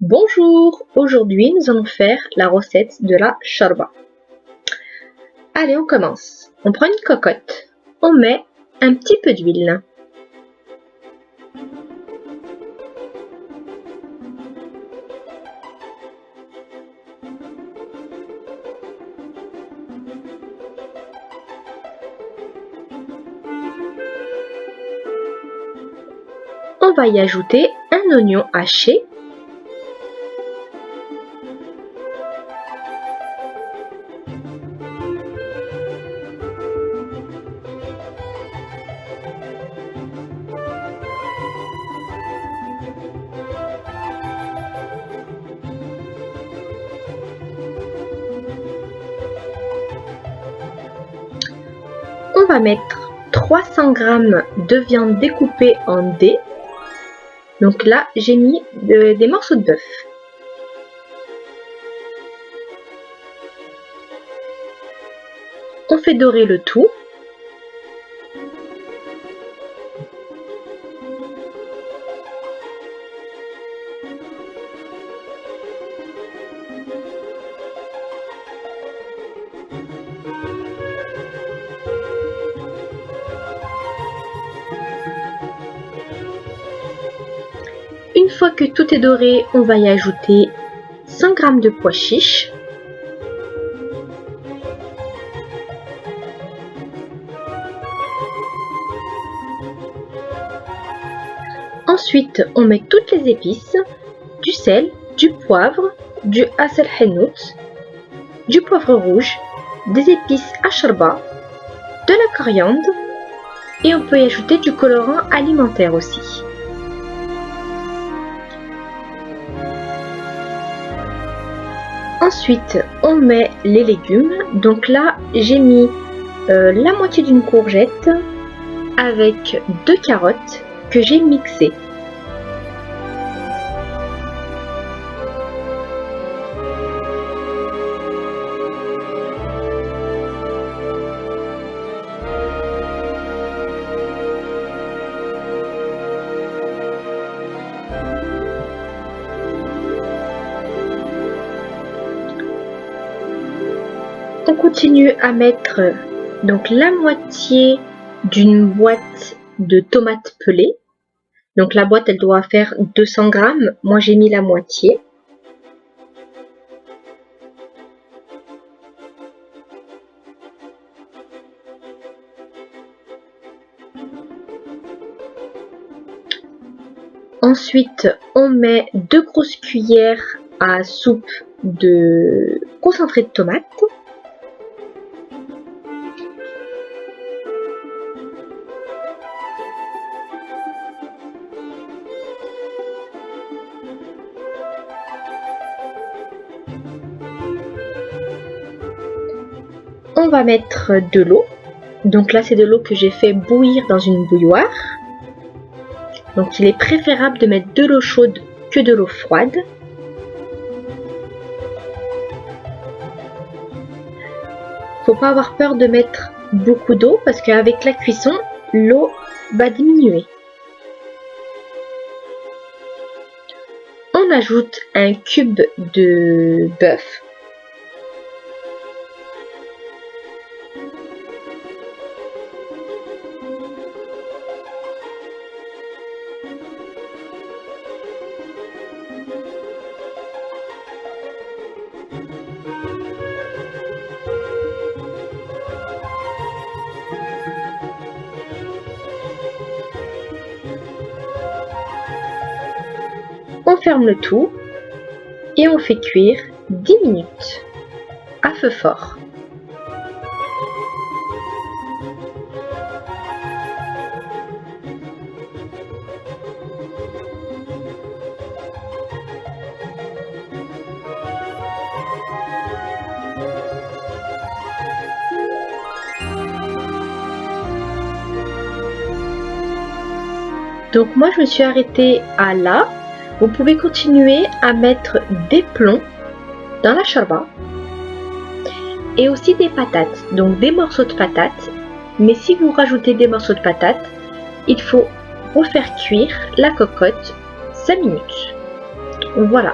Bonjour, aujourd'hui nous allons faire la recette de la shorba. Allez, on commence. On prend une cocotte, on met un petit peu d'huile. On va y ajouter un oignon haché. On va mettre 300 g de viande découpée en dés. Donc là, j'ai mis des morceaux de bœuf. On fait dorer le tout. Une fois que tout est doré, on va y ajouter 100 g de pois chiches. Ensuite, on met toutes les épices, du sel, du poivre, du hasel hanout, du poivre rouge, des épices à shorba, de la coriandre et on peut y ajouter du colorant alimentaire aussi. Ensuite, on met les légumes. Donc là, j'ai mis la moitié d'une courgette avec 2 carottes que j'ai mixées. On continue à mettre donc la moitié d'une boîte de tomates pelées. Donc la boîte elle doit faire 200 g. Moi j'ai mis la moitié. Ensuite on met 2 grosses cuillères à soupe de concentré de tomate. On va mettre de l'eau. Donc là, c'est de l'eau que j'ai fait bouillir dans une bouilloire. Donc il est préférable de mettre de l'eau chaude que de l'eau froide. Faut pas avoir peur de mettre beaucoup d'eau parce qu'avec la cuisson, l'eau va diminuer. On ajoute un cube de bœuf. On ferme le tout et on fait cuire 10 minutes à feu fort. Donc moi je me suis arrêtée à là. Vous pouvez continuer à mettre des plombs dans la shorba et aussi des patates, donc des morceaux de patates. Mais si vous rajoutez des morceaux de patates, il faut refaire cuire la cocotte 5 minutes. Voilà.